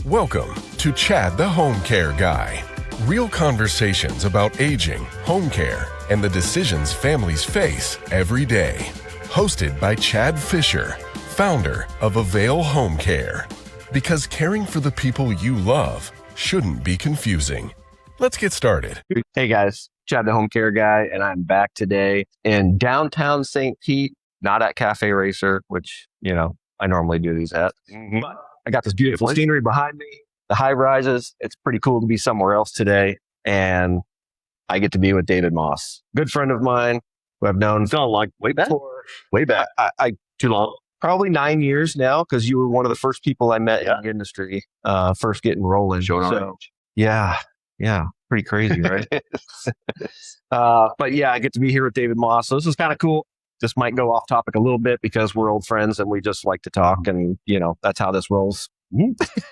Welcome to Chad the Homecare Guy. Real conversations about aging, home care, and the decisions families face every day. Hosted by Chad Fisher, founder of Avail Home Care. Because caring for the people you love shouldn't be confusing. Let's get started. Hey guys, Chad the Homecare Guy, and I'm back today in downtown St. Pete, not at Cafe Racer, which, I normally do these at. But I got this beautiful scenery behind me, the high rises. It's pretty cool to be somewhere else today. And I get to be with David Moss, good friend of mine who I've known way back. I too long. Probably 9 years now, because you were one of the first people I met in the industry, first getting rolling. Yeah, pretty crazy, right? But yeah, I get to be here with David Moss. So this is kind of cool. This might go off topic a little bit because we're old friends and we just like to talk, and that's how this rolls.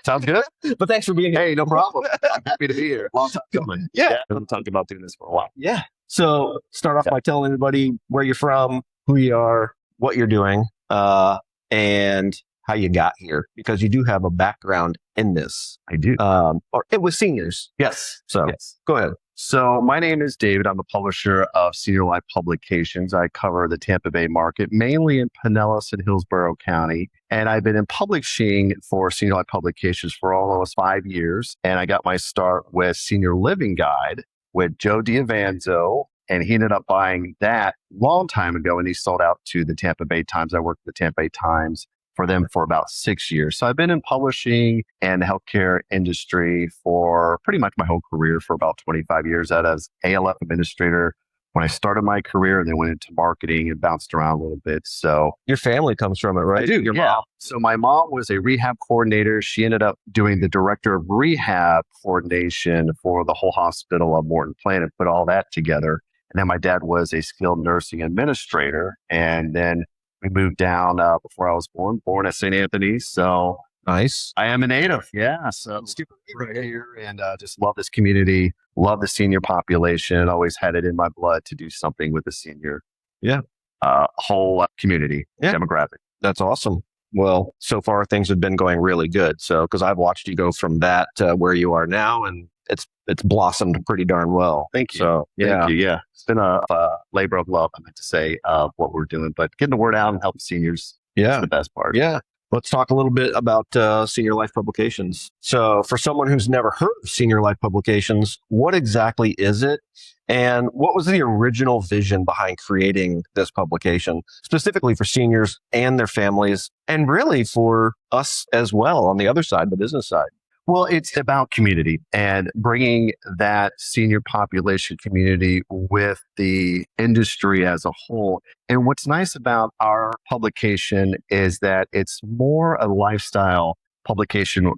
Sounds good. But thanks for being here. Hey, no problem. I'm happy to be here. Long time coming. Yeah. I've been talking about doing this for a while. Yeah. So start off by telling everybody where you're from, who you are, what you're doing, and how you got here, because you do have a background in this. I do. Or it was seniors. Yes. So go ahead. So my name is David. I'm the publisher of SeniorLife Publications. I cover the Tampa Bay market, mainly in Pinellas and Hillsborough County. And I've been in publishing for SeniorLife Publications for almost 5 years. And I got my start with Senior Living Guide with Joe Diavanzo. And he ended up buying that a long time ago, and he sold out to the Tampa Bay Times. I worked at the Tampa Bay Times for them for about 6 years. So I've been in publishing and the healthcare industry for pretty much my whole career, for about 25 years. That as ALF administrator when I started my career, and then went into marketing and bounced around a little bit. So your family comes from it, right? I do. Your mom. mom. So my mom was a rehab coordinator. She ended up doing the director of rehab coordination for the whole hospital of Morton Plain and put all that together. And then my dad was a skilled nursing administrator. And then we moved down before I was born at St. Anthony's. So nice. I am a native. Yeah. So super right here, and just love this community, love the senior population. Always had it in my blood to do something with the senior whole community demographic. That's awesome. Well, so far things have been going really good. So, because I've watched you go from that to where you are now, and it's blossomed pretty darn well. Thank you. So, Thank you. Yeah. It's been a labor of love, I meant to say, of what we're doing. But getting the word out and helping seniors is the best part. Yeah. Let's talk a little bit about SeniorLife Publications. So for someone who's never heard of SeniorLife Publications, what exactly is it? And what was the original vision behind creating this publication, specifically for seniors and their families, and really for us as well on the other side, the business side? Well, it's about community and bringing that senior population community with the industry as a whole. And what's nice about our publication is that it's more a lifestyle publication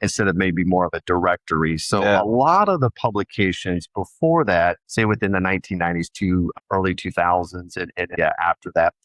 instead of maybe more of a directory. So a lot of the publications before that, say within the 1990s to early 2000s and after that,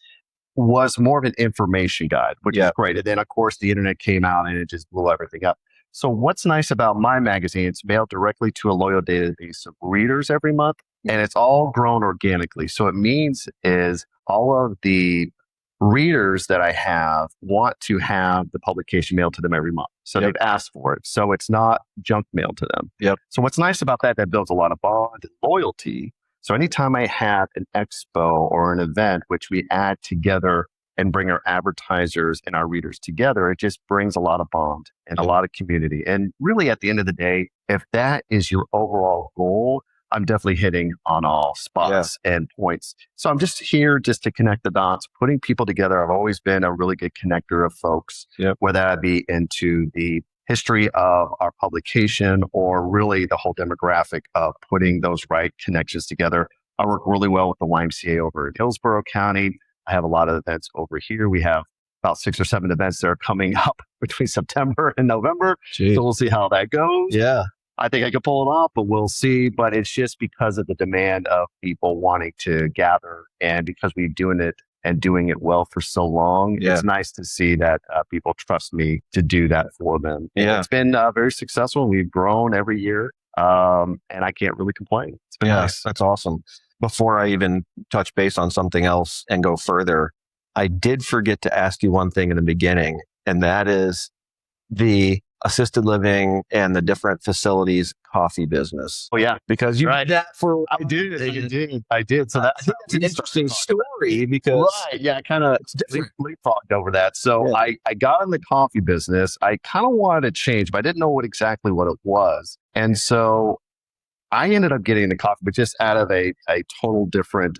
was more of an information guide, which is great. And then, of course, the internet came out and it just blew everything up. So what's nice about my magazine, it's mailed directly to a loyal database of readers every month, and it's all grown organically. So it means is all of the readers that I have want to have the publication mailed to them every month. So they've asked for it. So it's not junk mail to them. So what's nice about that builds a lot of bond and loyalty. So anytime I have an expo or an event, which we add together and bring our advertisers and our readers together, it just brings a lot of bond and a lot of community. And really, at the end of the day, if that is your overall goal, I'm definitely hitting on all spots and points. So I'm just here just to connect the dots, putting people together. I've always been a really good connector of folks, whether that be into the history of our publication or really the whole demographic of putting those right connections together. I work really well with the YMCA over in Hillsborough County. I have a lot of events over here. We have about 6 or 7 events that are coming up between September and November. Jeez. So we'll see how that goes. Yeah. I think I could pull it off, but we'll see. But it's just because of the demand of people wanting to gather, and because we've doing it well for so long, it's nice to see that people trust me to do that for them. And it's been very successful. We've grown every year, and I can't really complain. It's been nice. That's awesome. Before I even touch base on something else and go further, I did forget to ask you one thing in the beginning, and that is the assisted living and the different facilities coffee business. Oh yeah, Because you did that for I did. So I think that's an interesting story because yeah, I kind of leapfrogged over that. So I got in the coffee business. I kind of wanted to change, but I didn't know exactly what it was. And so I ended up getting the coffee, but just out of a total different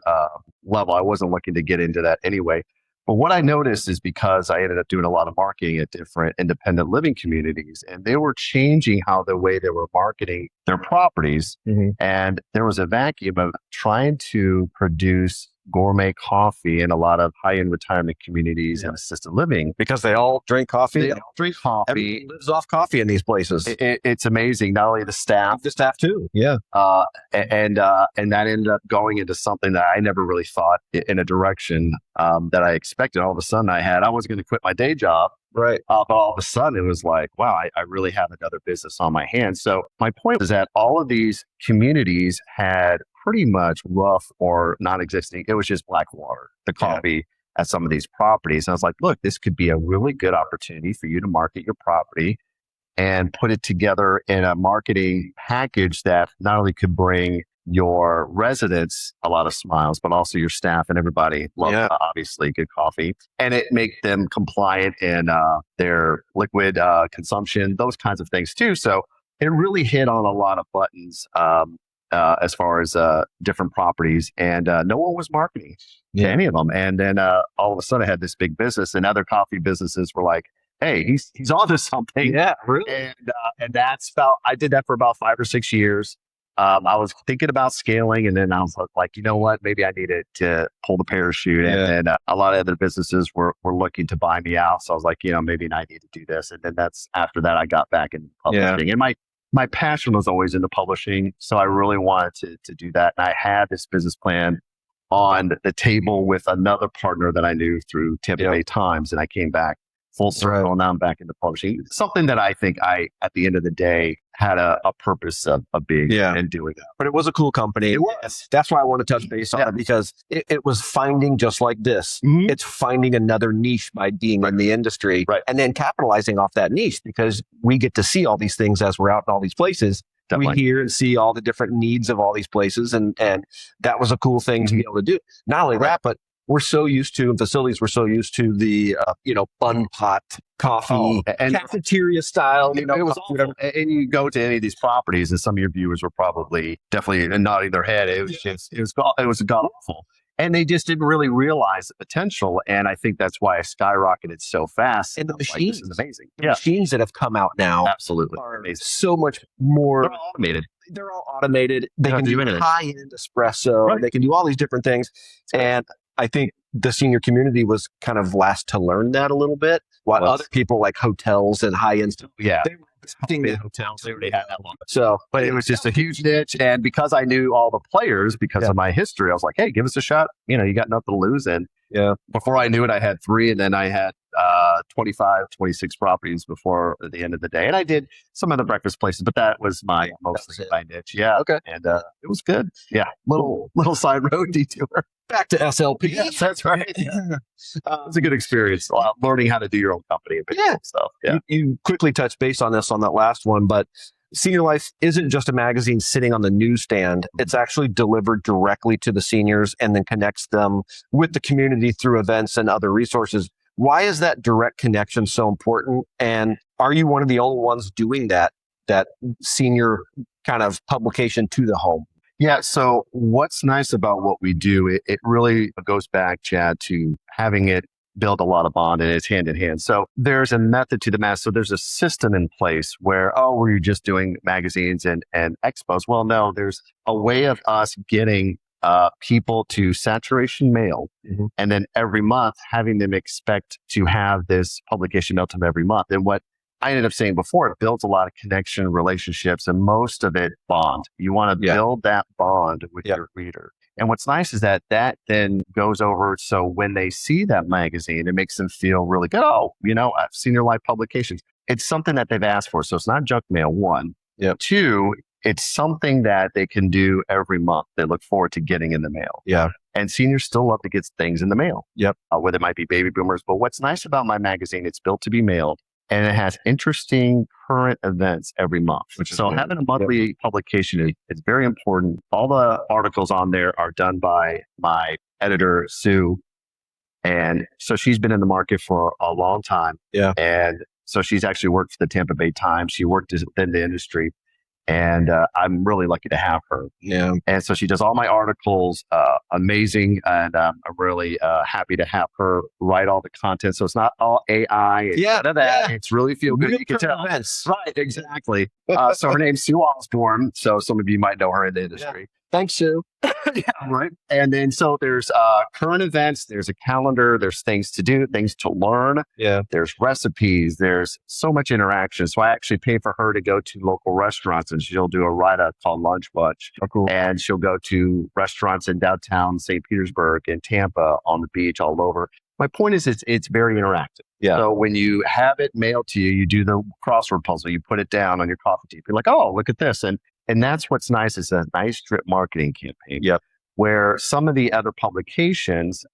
level. I wasn't looking to get into that anyway. But what I noticed is because I ended up doing a lot of marketing at different independent living communities, and they were changing how the way they were marketing their properties. And there was a vacuum of trying to produce gourmet coffee in a lot of high-end retirement communities and assisted living. because they all drink coffee. They all drink coffee. Everyone lives off coffee in these places. It's amazing. Not only the staff, The staff too. Yeah. and that ended up going into something that I never really thought in a direction that I expected. All of a sudden, I was going to quit my day job, Right. but all of a sudden, it was like, wow, I really have another business on my hands. So my point is that all of these communities had pretty much rough or non-existing. It was just black water, the coffee at some of these properties. And I was like, look, this could be a really good opportunity for you to market your property and put it together in a marketing package that not only could bring your residents a lot of smiles, but also your staff and everybody love, obviously, good coffee. And it make them compliant in their liquid consumption, those kinds of things too. So it really hit on a lot of buttons as far as different properties. And no one was marketing to any of them. And then all of a sudden I had this big business, and other coffee businesses were like, hey, he's onto something. Yeah, really. And I did that for about 5 or 6 years. I was thinking about scaling, and then I was like, you know what? Maybe I needed to pull the parachute. And then a lot of other businesses were looking to buy me out. So I was like, maybe I need to do this. And then after that, I got back in publishing. And my passion was always into publishing. So I really wanted to do that. And I had this business plan on the table with another partner that I knew through Tampa Bay Times. And I came back full circle. Now I'm back into publishing. Something that I think at the end of the day, had a purpose of being and doing that. But it was a cool company. It was. That's why I want to touch base on it, because it was finding, just like this, it's finding another niche by being in the industry and then capitalizing off that niche, because we get to see all these things as we're out in all these places. Definitely. We hear and see all the different needs of all these places. And that was a cool thing to be able to do. Not only that, but we're so used to, in facilities, we're so used to the, bun pot coffee, and cafeteria style. It was awful. And you go to any of these properties, and some of your viewers were probably definitely nodding their head. It was god awful. And they just didn't really realize the potential. And I think that's why I skyrocketed so fast. And the machines, this is amazing. The machines that have come out now are amazing. So much more. They're all automated. They're all automated. They can do high-end espresso. They can do all these different things. And I think the senior community was kind of last to learn that a little bit, while other people like hotels and high-end stuff, they were expecting the hotels. They already had that long. So, but it was just a huge niche. And because I knew all the players, because of my history, I was like, hey, give us a shot. You got nothing to lose. And before I knew it, I had 3, and then I had 25, 26 properties before the end of the day. And I did some other breakfast places, but that was my mostly my niche. Yeah. Okay. And it was good. Yeah. Little side road detour. Back to SLP. Yes, that's right. It's a good experience. Learning how to do your own company and stuff. Yeah. You quickly touched base on this on that last one, but Senior Life isn't just a magazine sitting on the newsstand. It's actually delivered directly to the seniors and then connects them with the community through events and other resources. Why is that direct connection so important? And are you one of the only ones doing that senior kind of publication to the home? Yeah. So what's nice about what we do, it really goes back, Chad, to having it build a lot of bond, and it's hand in hand. So there's a method to the madness. So there's a system in place where, were you just doing magazines and expos? Well, no, there's a way of us getting people to saturation mail, and then every month having them expect to have this publication mailed to them every month. And what I ended up saying before, it builds a lot of connection, relationships, and most of it bond. You want to build that bond with your reader. And what's nice is that then goes over. So when they see that magazine, it makes them feel really good. Oh, I've SeniorLife Publications. It's something that they've asked for. So it's not junk mail, 1. 2, it's something that they can do every month. They look forward to getting in the mail. Yeah. And seniors still love to get things in the mail. Yep. Whether it might be baby boomers. But what's nice about my magazine, it's built to be mailed. and it has interesting current events every month. So having a monthly publication is very important. All the articles on there are done by my editor, Sue. And so she's been in the market for a long time. Yeah. And so she's actually worked for the Tampa Bay Times. She worked in the industry. And I'm really lucky to have her. Yeah. And so she does all my articles, amazing. And I'm really happy to have her write all the content. So it's not all AI. It's none of that. It's really feel good. You can tell. Events. Right, exactly. So her name's Sue Osborne. So some of you might know her in the industry. Thanks, Sue. Yeah, right. And then so there's current events, there's a calendar, there's things to do, things to learn. Yeah. There's recipes, there's so much interaction. So I actually pay for her to go to local restaurants, and she'll do a write-up called Lunch Bunch. Oh, cool. And she'll go to restaurants in downtown St. Petersburg and Tampa, on the beach, all over. My point is it's very interactive. Yeah. So when you have it mailed to you, you do the crossword puzzle, you put it down on your coffee table. You're like, oh, look at this. And that's what's nice, is a nice drip marketing campaign. Yep. Where some of the other publications,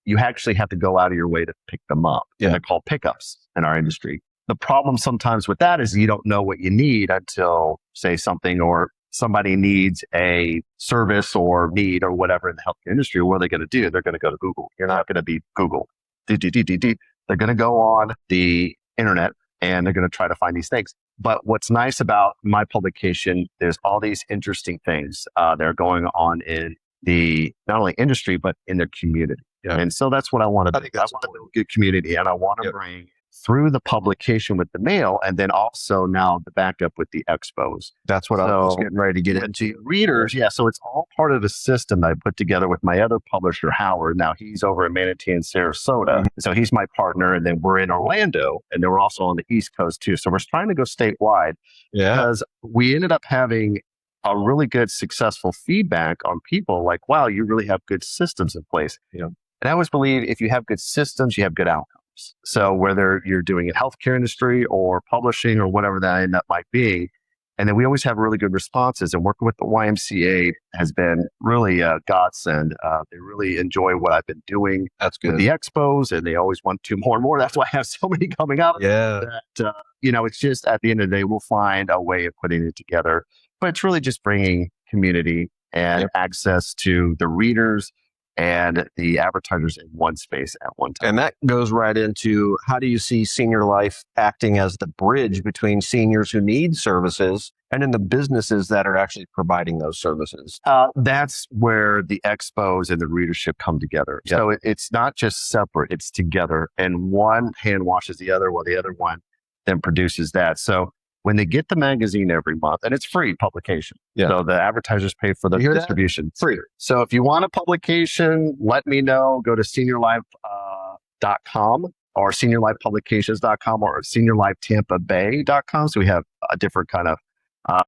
you actually have to go out of your way to pick them up. Yeah. And they're called pickups in our industry. The problem sometimes with that is you don't know what you need until, say, something or somebody needs a service or need or whatever in the healthcare industry. What are they going to do? They're going to go to Google. You're not going to be Google. They're going to go on the internet and they're going to try to find these things. But what's nice about my publication, there's all these interesting things that are going on in the not only industry, but in their community. Yeah. And so that's what I want to do. think that's I want to build a good community, and I want to bring through the publication with the mail, and then also now the backup with the expos. That's what I was getting ready to get into. Readers, so it's all part of a system that I put together with my other publisher, Howard. Now he's over in Manatee and Sarasota. Mm-hmm. So he's my partner, and then we're in Orlando, and then we're also on the East Coast too. So we're trying to go statewide because we ended up having a really good, successful feedback on people like, wow, you really have good systems in place. Yeah. And I always believe if you have good systems, you have good outcomes. So whether you're doing it healthcare industry or publishing or whatever that end up might be, and then we always have really good responses. And working with the YMCA has been really a godsend. They really enjoy what I've been doing. That's good. With the expos, and they always want to more and more. That's why I have so many coming up. Yeah. That it's just at the end of the day, we'll find a way of putting it together. But it's really just bringing community and access to the readers and the advertisers in one space at one time. And that goes right into, how do you see Senior Life acting as the bridge between seniors who need services and in the businesses that are actually providing those services? That's where the expos and the readership come together. Yep. So it's not just separate, it's together. And one hand washes the other while the other one then produces that. So when they get the magazine every month, and it's free publication. Yeah. So the advertisers pay for the distribution. Free. So if you want a publication, let me know. Go to SeniorLife.com or SeniorLifePublications.com or SeniorLifeTampaBay.com. So we have a different kind of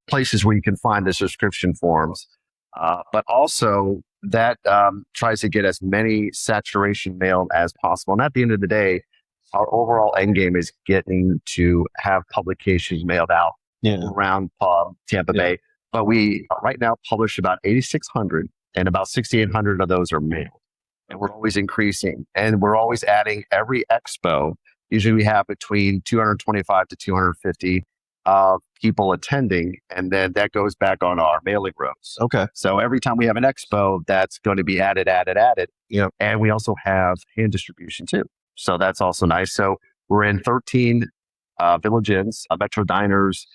places where you can find the subscription forms. But also that tries to get as many saturation mailed as possible. And at the end of the day, our overall end game is getting to have publications mailed out around Tampa Bay. But we right now publish about 8,600, and about 6,800 of those are mailed. And we're always increasing. And we're always adding every expo. Usually we have between 225 to 250 people attending. And then that goes back on our mailing rows. Okay. So every time we have an expo, that's going to be added. Yeah. And we also have hand distribution too. So that's also nice. So we're in 13 Village Inns, Metro Diners.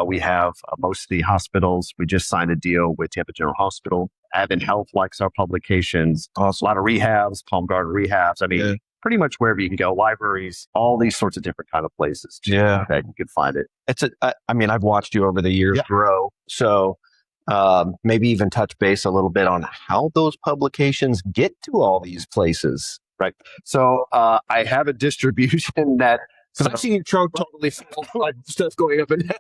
We have most of the hospitals. We just signed a deal with Tampa General Hospital. Advent Health likes our publications. Awesome. A lot of rehabs, Palm Garden rehabs. I mean, pretty much wherever you can go, libraries, all these sorts of different kind of places. Yeah. That you can find it. I've watched you over the years grow. So maybe even touch base a little bit on how those publications get to all these places. Right. So I have a distribution that, because I've seen your trunk totally full of stuff going up and down.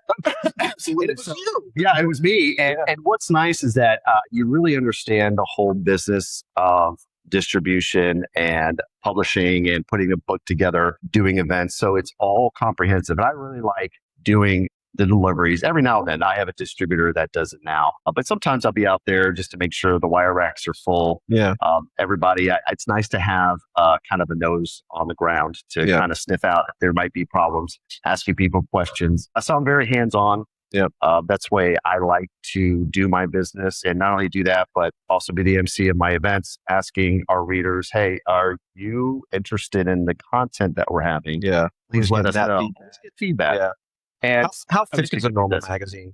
Absolutely. It was you. Yeah, it was me. And what's nice is that you really understand the whole business of distribution and publishing and putting a book together, doing events. So it's all comprehensive. And I really like doing the deliveries. Every now and then I have a distributor that does it now, but sometimes I'll be out there just to make sure the wire racks are full. Yeah. Everybody, it's nice to have kind of a nose on the ground to kind of sniff out if there might be problems, asking people questions. So I'm very hands-on. Yep. That's the way I like to do my business, and not only do that, but also be the MC of my events, asking our readers, hey, are you interested in the content that we're having? Yeah. Please let us know. Feedback. Let's get feedback. Yeah. And How I'm just thick is a gonna do normal this. magazine?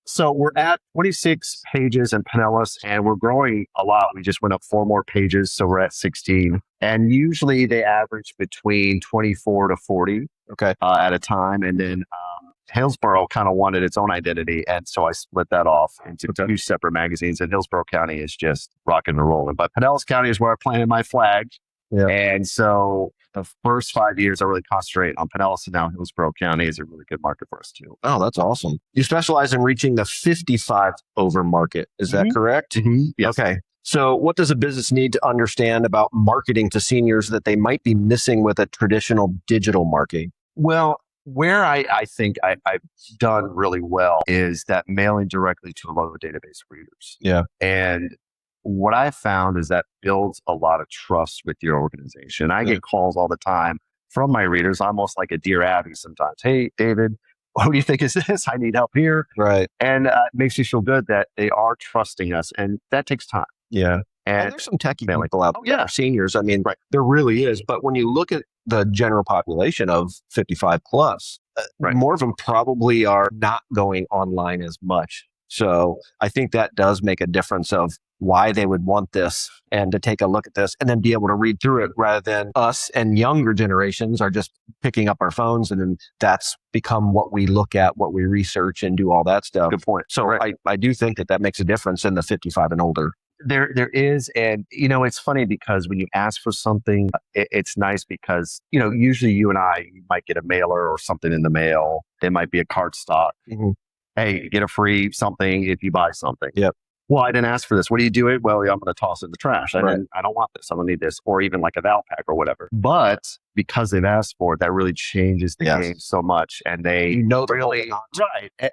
So we're at 26 pages in Pinellas, and we're growing a lot. We just went up 4 more pages, so we're at 16. And usually they average between 24 to 40 at a time. And then Hillsborough kind of wanted its own identity, and so I split that off into 2 separate magazines. And Hillsborough County is just rocking and rolling. But Pinellas County is where I planted my flag. Yeah. And so the first 5 years, I really concentrate on Pinellas, and now Hillsborough County is a really good market for us too. Oh, that's awesome. You specialize in reaching the 55 over market. Is that correct? Yes. Okay. So what does a business need to understand about marketing to seniors that they might be missing with a traditional digital marketing? Well, where I think I've done really well is that mailing directly to a logo database of readers. Yeah. And what I found is that builds a lot of trust with your organization. I get calls all the time from my readers, almost like a Dear Abby sometimes. Hey, David, what do you think is this? I need help here. Right. And it makes you feel good that they are trusting us. And that takes time. Yeah. And there's some techie people out there. yeah. Seniors. I mean, there really is. But when you look at the general population of 55 plus, more of them probably are not going online as much. So I think that does make a difference of why they would want this and to take a look at this and then be able to read through it rather than us and younger generations are just picking up our phones and then that's become what we look at, what we research and do all that stuff. Good point. So I do think that makes a difference in the 55 and older. There is. And, it's funny because when you ask for something, it's nice because, usually you and I might get a mailer or something in the mail. It might be a card stock. Mm-hmm. Hey, get a free something if you buy something. Yep. Well, I didn't ask for this. What do you do it? Well, I'm going to toss it in the trash. I don't want this. I don't need this. Or even like a Valpak or whatever. But because they've asked for it, that really changes the game so much. And they really,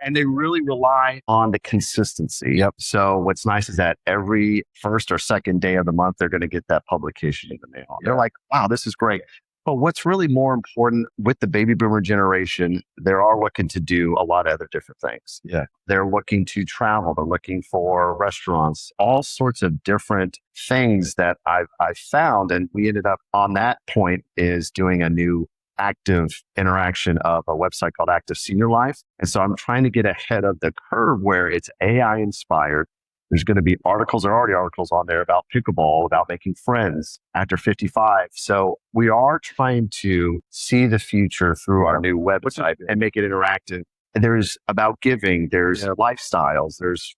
and they really rely on the consistency. Yep. So what's nice is that every first or second day of the month, they're going to get that publication in the mail. Yeah. They're like, wow, this is great. But what's really more important with the baby boomer generation, they are looking to do a lot of other different things. Yeah. They're looking to travel. They're looking for restaurants, all sorts of different things that I've found. And we ended up on that point is doing a new active interaction of a website called Active Senior Life. And so I'm trying to get ahead of the curve where it's AI inspired. There's going to be articles, there are already articles on there about pickleball, about making friends after 55. So we are trying to see the future through our new website and make it interactive. And there's about giving, there's lifestyles, there's,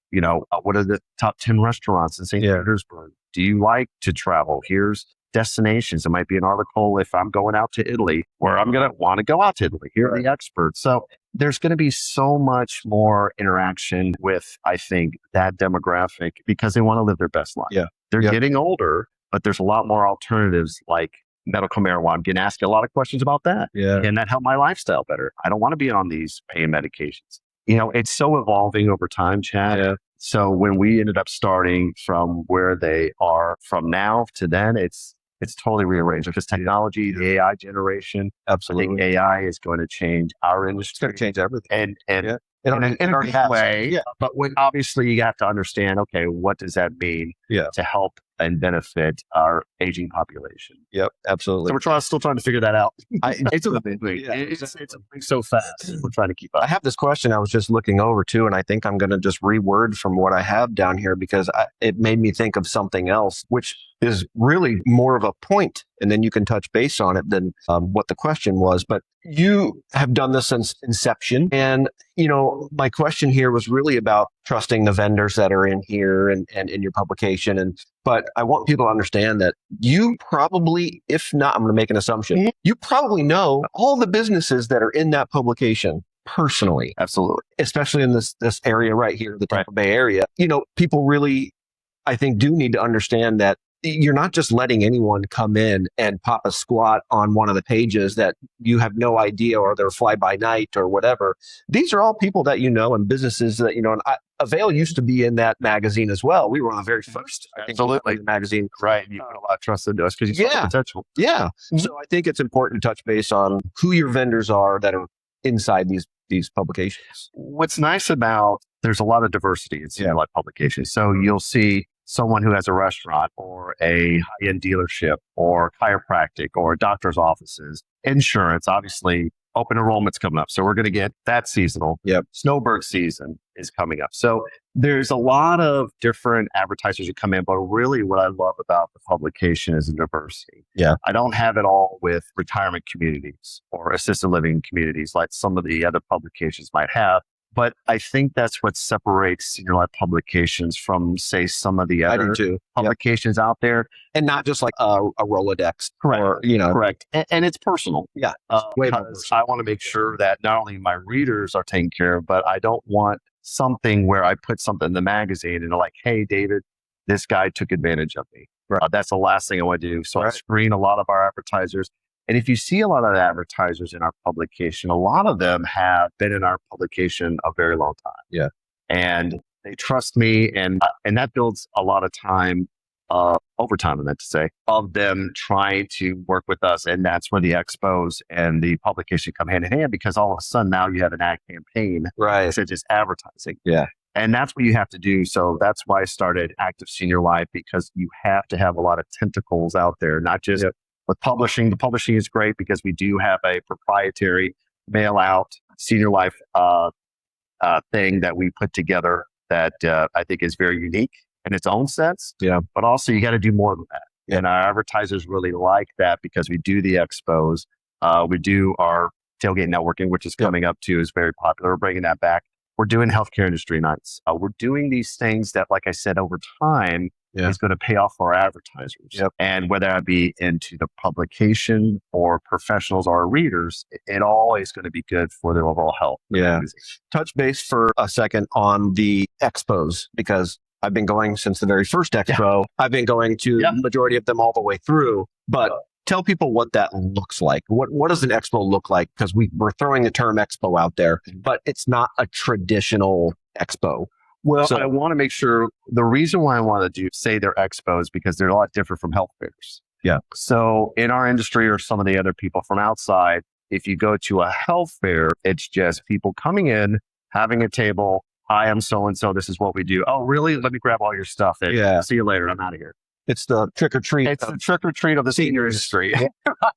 what are the top 10 restaurants in St. Petersburg? Do you like to travel? Here's destinations. It might be an article if I'm going out to Italy where I'm going to want to go out to Italy. Here are the experts. So there's going to be so much more interaction with, I think, that demographic because they want to live their best life. Yeah. They're getting older, but there's a lot more alternatives like medical marijuana. I'm getting asked a lot of questions about that. Yeah. Can that help my lifestyle better? I don't want to be on these pain medications. It's so evolving over time, Chad. Yeah. So when we ended up starting from where they are from now to then, it's totally rearranged. Because technology, the AI generation, absolutely. I think AI is going to change our industry. It's going to change everything. And in a good way. Yeah. But obviously you have to understand, okay, what does that mean to help and benefit our aging population? Yep, absolutely. So we're still trying to figure that out. It's moving so fast. We're trying to keep up. I have this question I was just looking over too, and I think I'm going to just reword from what I have down here because it made me think of something else, which is really more of a point, and then you can touch base on it than what the question was. But you have done this since inception, and my question here was really about trusting the vendors that are in here and in your publication. But I want people to understand that you probably, if not, I'm going to make an assumption, you probably know all the businesses that are in that publication personally. Absolutely. Especially in this area right here, the Tampa Bay area. People really, I think, do need to understand that you're not just letting anyone come in and pop a squat on one of the pages that you have no idea, or they're fly by night or whatever. These are all people that you know, and businesses that you know. And Avail used to be in that magazine as well. We were on the very first, Absolutely, magazine. Right. You put a lot of trust into us because you saw the potential. Yeah. So I think it's important to touch base on who your vendors are that are inside these publications. What's nice about, there's a lot of diversity in SeniorLife Publications. So you'll see someone who has a restaurant or a high-end dealership or chiropractic or doctor's offices, insurance, obviously open enrollment's coming up. So we're going to get that seasonal. Yep. Snowbird season is coming up. So there's a lot of different advertisers who come in, but really what I love about the publication is the diversity. Yeah. I don't have it all with retirement communities or assisted living communities like some of the other publications might have. But I think that's what separates SeniorLife Publications from, say, some of the other publications out there. And not just like a Rolodex. Correct. Or, you know. Correct. And it's personal. Yeah. Because I want to make sure that not only my readers are taken care of, but I don't want something where I put something in the magazine and they're like, hey, David, this guy took advantage of me. Right. That's the last thing I want to do. So I screen a lot of our advertisers. And if you see a lot of advertisers in our publication, a lot of them have been in our publication a very long time. Yeah. And they trust me. And that builds a lot of time, overtime, I meant to say, of them trying to work with us. And that's where the expos and the publication come hand in hand, because all of a sudden now you have an ad campaign instead of just advertising. Yeah. And that's what you have to do. So that's why I started Active Senior Life, because you have to have a lot of tentacles out there, not just with publishing. The publishing is great because we do have a proprietary mail out Senior Life thing that we put together that I think is very unique in its own sense. Yeah. But also you got to do more than that. Yeah. And our advertisers really like that because we do the expos. We do our tailgate networking, which is coming up too, is very popular. We're bringing that back. We're doing healthcare industry nights. We're doing these things that, like I said, over time is going to pay off for our advertisers. Yep. And whether that be into the publication or professionals or readers, it all is going to be good for their overall health. Yeah. Touch base for a second on the expos, because I've been going since the very first expo. I've been going to the majority of them all the way through. But tell people what that looks like. What does an expo look like? Because we're throwing the term expo out there, but it's not a traditional expo. Well, I want to make sure, the reason why I want to say they're expos because they're a lot different from health fairs. Yeah. So in our industry or some of the other people from outside, if you go to a health fair, it's just people coming in, having a table. Hi, I'm so-and-so. This is what we do. Oh, really? Let me grab all your stuff. See you later. I'm out of here. It's the trick or treat. It's the trick or treat of the senior industry.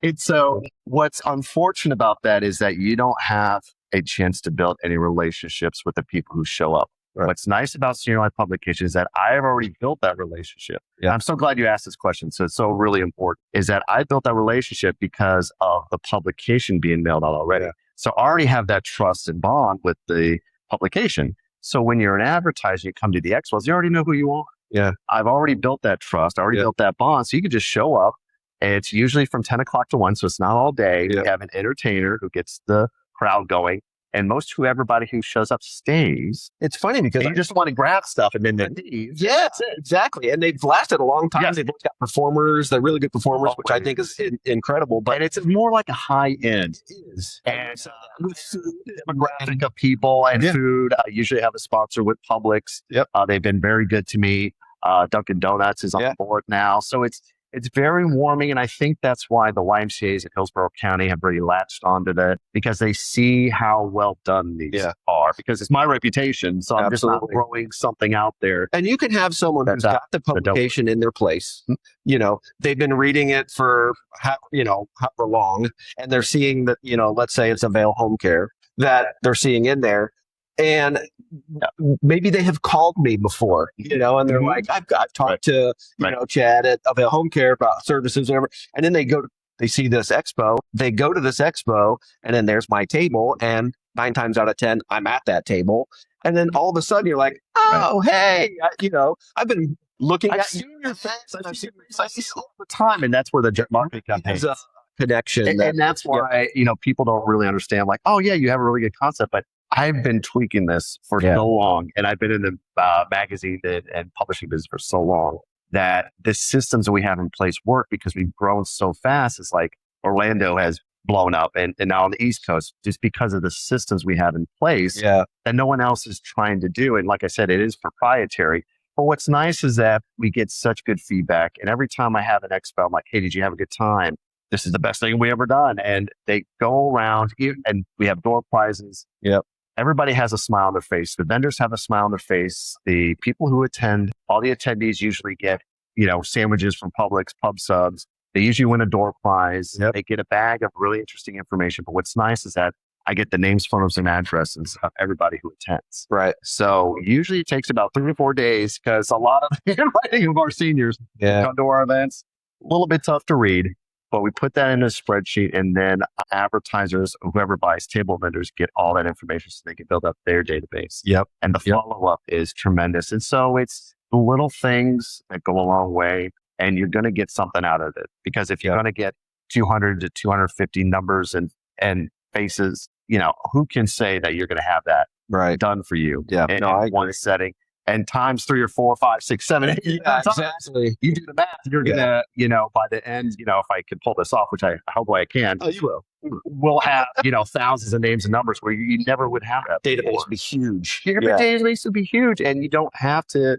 Right? So what's unfortunate about that is that you don't have a chance to build any relationships with the people who show up. Right. What's nice about SeniorLife Publications is that I have already built that relationship. Yeah. I'm so glad you asked this question. So it's so really important is that I built that relationship because of the publication being mailed out already. Yeah. So I already have that trust and bond with the publication. So when you're an advertiser, you come to the expos, you already know who you are. Yeah. I've already built that trust. I already built that bond. So you can just show up. It's usually from 10 o'clock to 1. So it's not all day. We have an entertainer who gets the crowd going. And everybody who shows up stays. It's funny because you just want to grab stuff and then they leave. Yeah, that's it. Exactly. And they've lasted a long time. Yes. They've got performers. They're really good performers, which I think is incredible. But it's more like a high end. It is. And demographic of people and food. I usually have a sponsor with Publix. Yep. They've been very good to me. Dunkin' Donuts is on board now. So it's very warming. And I think that's why the YMCAs in Hillsborough County have really latched onto that, because they see how well done these are, because it's my reputation. So I'm just not throwing something out there. And you can have someone who's got the publication in their place. You know, they've been reading it for, however long, and they're seeing that, let's say it's Avail Home Care that they're seeing in there. And maybe they have called me before, and they're like, I've talked to, Chad at Avail Home Care about services, whatever. And then they see this expo, they go to this expo, and then there's my table. And 9 times out of 10, I'm at that table. And then all of a sudden you're like, oh, hey, I've been looking at your face. I've seen your face all the time. And that's where the marketing campaign is. Connection. And that's why, people don't really understand, like, oh yeah, you have a really good concept, but I've been tweaking this for so long, and I've been in the magazine and publishing business for so long that the systems that we have in place work because we've grown so fast. It's like Orlando has blown up and now on the East Coast, just because of the systems we have in place Yeah. that no one else is trying to do. And like I said, it is proprietary. But what's nice is that we get such good feedback. And every time I have an expo, I'm like, hey, did you have a good time? This is the best thing we ever done. And they go around and we have door prizes. Yep. Everybody has a smile on their face. The vendors have a smile on their face. The people who attend, all the attendees usually get, sandwiches from Publix, pub subs. They usually win a door prize. Yep. They get a bag of really interesting information. But what's nice is that I get the names, photos, and addresses of everybody who attends. Right. So usually it takes about 3 to 4 days because a lot of the handwriting of our seniors come to our events. A little bit tough to read, but we put that in a spreadsheet, and then advertisers, whoever buys, table vendors, get all that information so they can build up their database. Yep. And the follow-up is tremendous. And so it's the little things that go a long way, and you're going to get something out of it. Because if you're going to get 200 to 250 numbers and faces, who can say that you're going to have that done for you in one setting? And times 3 or 4, 5, 6, 7, 8. Exactly. You do the math. You're going to, by the end, if I can pull this off, which I hope I can. Oh, you will. We'll have, thousands of names and numbers where you never would have that. Database would be huge. Your database would be huge. And you don't have to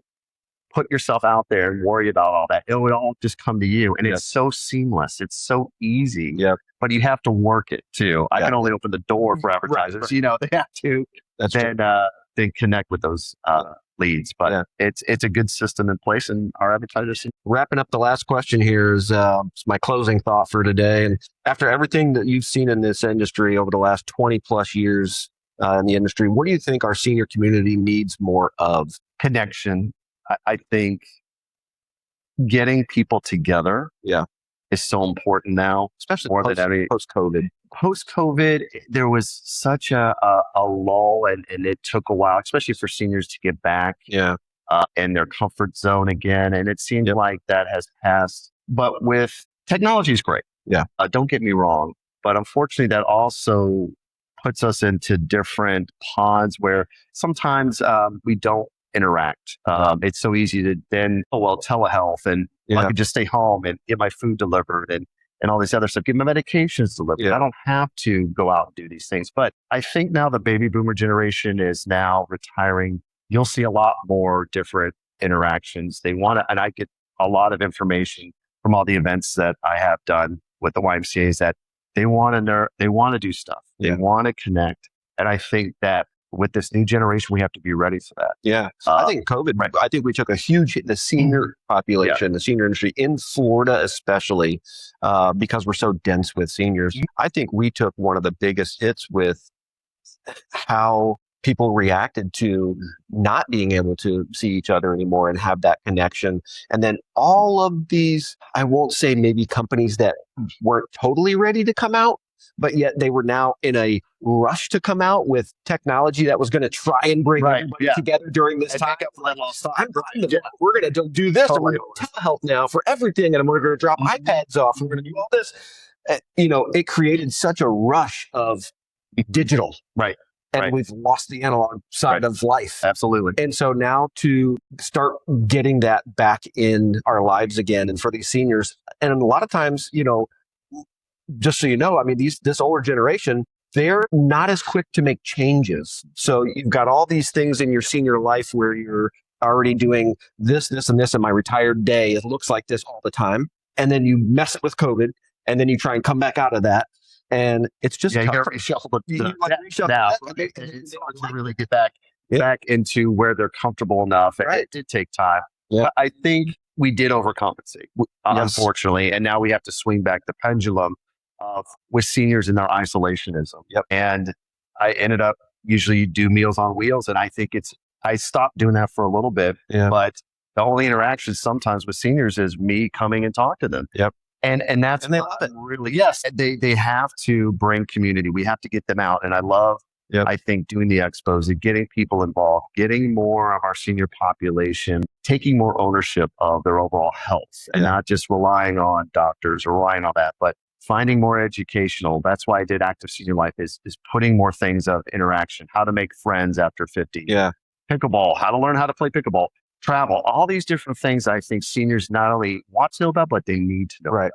put yourself out there and worry about all that. It would all just come to you. And it's so seamless. It's so easy. Yep. But you have to work it too. I can only open the door for advertisers. Right. They have to then connect with those leads. But it's a good system in place, and our advertisers. Wrapping up the last question here is my closing thought for today. And after everything that you've seen in this industry over the last 20 plus years in the industry, what do you think our senior community needs more of? Connection. I think getting people together is so important now, especially more than ever. Post-COVID. Post-COVID, there was such a lull, and it took a while, especially for seniors, to get back in their comfort zone again. And it seems like that has passed. But with technology is great. Yeah. Don't get me wrong. But unfortunately, that also puts us into different pods where sometimes we don't interact. It's so easy to then, telehealth, and I could just stay home and get my food delivered and all this other stuff, get my medications delivered. I don't have to go out and do these things. But I think now the baby boomer generation is now retiring. You'll see a lot more different interactions. They want to, and I get a lot of information from all the events that I have done with the YMCAs that they want to do stuff. They want to connect. And I think that with this new generation, we have to be ready for that. Yeah. I think COVID, I think we took a huge hit in the senior population, the senior industry in Florida, especially because we're so dense with seniors. I think we took one of the biggest hits with how people reacted to not being able to see each other anymore and have that connection. And then all of these, I won't say maybe companies that weren't totally ready to come out, but yet they were now in a rush to come out with technology that was going to try and bring everybody together during this time. We're going to do this, and we're going to telehealth now for everything, and we're going to drop iPads off, and we're going to do all this. It created such a rush of digital. Right. And we've lost the analog side of life. Absolutely. And so now to start getting that back in our lives again, and for these seniors, and a lot of times, just so you know, I mean, this older generation, they're not as quick to make changes. So you've got all these things in your senior life where you're already doing this, and this, and my retired day, it looks like this all the time. And then you mess it with COVID, and then you try and come back out of that. And it's just you got to reshuffle to really get back into where they're comfortable enough. It did take time. But I think we did overcompensate, unfortunately. And now we have to swing back the pendulum with seniors in their isolationism. And I ended up, usually you do Meals on Wheels. And I think I stopped doing that for a little bit. But the only interaction sometimes with seniors is me coming and talk to them. And that's they love it. Really, they have to bring community. We have to get them out. And I love, I think, doing the expos and getting people involved, getting more of our senior population, taking more ownership of their overall health and not just relying on doctors or relying on that, but finding more educational. That's why I did Active Senior Life is putting more things of interaction, how to make friends after 50. Pickleball, how to learn how to play pickleball. travel, all these different things I think seniors not only want to know about, but they need to know about.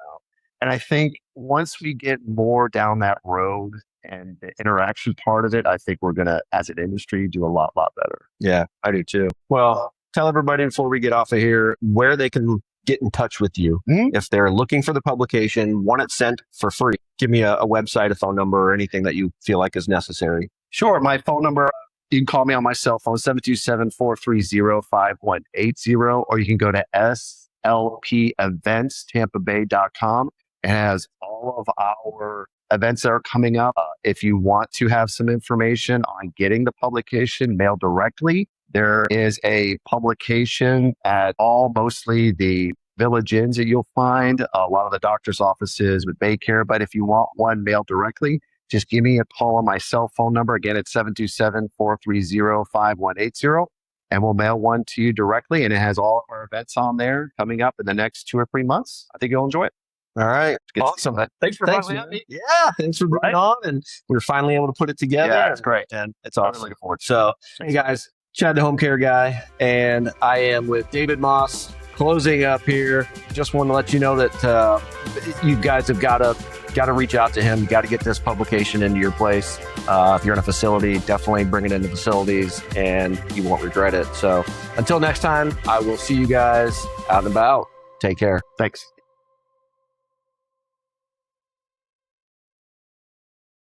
And I think once we get more down that road and the interaction part of it, I think we're going to, as an industry, do a lot better. Yeah, I do too. Well, tell everybody before we get off of here where they can get in touch with you. If they're looking for the publication, want it sent for free. Give me a website, a phone number, or anything that you feel like is necessary. Sure. My phone number, you can call me on my cell phone, 727-430-5180, or you can go to slpeventstampabay.com. It has all of our events that are coming up. If you want to have some information on getting the publication mailed directly, there is a publication at mostly the village inns that you'll find, a lot of the doctor's offices with Baycare. But if you want one mailed directly, just give me a call on my cell phone number. Again, it's 727-430-5180, and we'll mail one to you directly. And it has all of our events on there coming up in the next 2 or 3 months. I think you'll enjoy it. All right. Awesome. Thanks for having me. Yeah, thanks for being on. And we were finally able to put it together. Yeah, it's great. And it's awesome. I'm looking forward to it. So, hey guys, Chad the Homecare Guy, and I am with David Moss. Closing up here, just want to let you know that you guys have got to reach out to him. You got to get this publication into your place. If you're in a facility, definitely bring it into facilities, and you won't regret it. So until next time, I will see you guys out and about. Take care. Thanks.